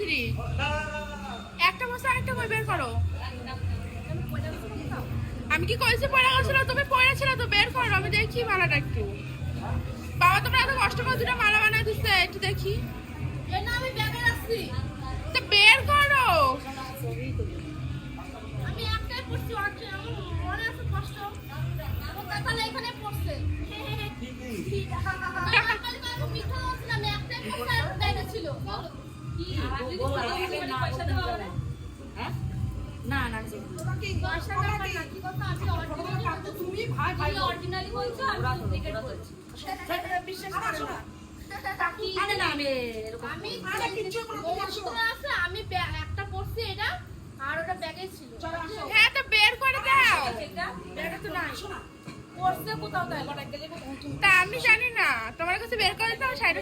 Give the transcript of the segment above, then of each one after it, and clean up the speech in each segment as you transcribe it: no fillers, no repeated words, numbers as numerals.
Three একটা বছর আরেকটা কই বের করো। আমি কি কইছি পড়া গেছিল, তুমি পড়েছিল তো বের করো, আমি দেখি মালাটা একটু। বাবা তোমরা এত কষ্ট করে দুটো মালা বানায় দিচ্ছে, একটু দেখি। না আমি ব্যাগে রাখছি, তো বের করো। আমি একটাই পড়ছি, আমার মনে আছে কষ্ট ওটা তাহলে এখানে পড়ছে। মিঠা আছে না, আমি একটাই পড়ছি আর ব্যাগে ছিল। কি পয়সা দেওয়া হবে? হ্যাঁ না না তোমাকে পয়সা দেওয়া না, কি কথা আছে? অরিজিনাল তুমি ভাই ভাই অরিজিনালি বলছো, আমি ডুপ্লিকেট বলছি। সেটা বিশ্বাস করো না। আরে না আমি এরকম আমি আরে কিছু আছে, আমি একটা পড়ছি এটা আর ওটা ব্যাগে ছিল। হ্যাঁ তো বের করে দাও, এটা ব্যাগে তো নাই পড়ছে কোথাও তাই তা আমি জানি না, তোমার কাছে বের করে দাও। সাইডে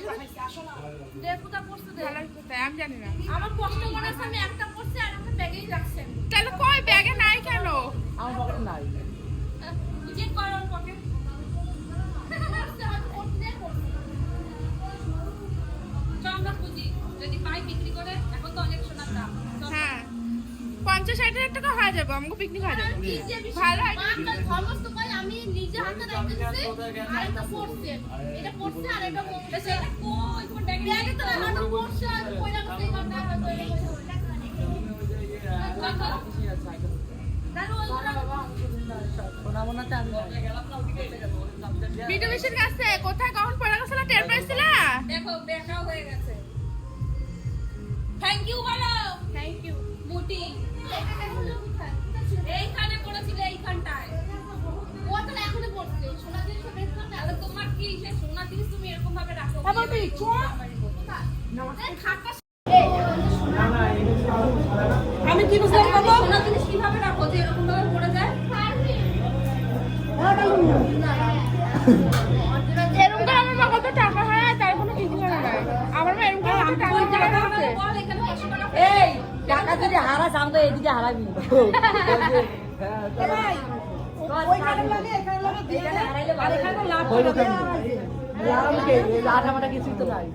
বের কোথাও পড়ছে দেওয়ার কোথায় আমি জানি না। আমার কষ্ট মনে আছে, আমি একটা পড়ছি আর একটা ব্যাগেই রাখছেন। তাহলে কই ব্যাগে নাই কেন? আমার পকেটে নাই। চেক করো পকেট। যদি পাই বিক্রি করে, এখন তো অনেক সোনার দাম। হ্যাঁ 50-60 টাকা হয়ে যাবে, আমাকে পিকনিক হয়ে যাবে। ভালো হয় সমস্ত পাই আমি নিজে হাতে রাখতেছি। আর এটা পড়ছে, এটা পড়ছে আর এটা পড়ছে। এটা কই কোন ব্যাগে তো না, এটা পড়ছে আর কইলা কই কথা বিটুবিশের কাছে কোথায় কখন পড়া গেছিল টের পাইছিল? দেখো দেখাও হয়ে গেছে। থ্যাংক ইউ বলো। থ্যাংক ইউ মুটি। এইখানে পড়েছিল, এইখানটায়। ও তো এখনো পড়ছে। সোনা জিনিস বের করতে আর তোমার কি সে সোনা জিনিস তুমি এরকম ভাবে রাখো? আবার তুই চোখ নমস্কার খাটা। আমি কি বুঝলাম বাবা? সোনা জিনিস কিভাবে রাখো যে এরকম ভাবে পড়ে যায়? এরকম করে আমার মা কত টাকা হয় তার কোনো কিছু করে না। আমার মা এরকম করে টাকা আছে। এই টাকা যদি হারাস আমাকে এদিকে হারাবি। ভাই ওইখানে লাগে এখানে লাগে দিয়ে হারাইলে ভালো। লাভ হবে। লাভ কে লাভ আমাটা কিছুই তো নাই।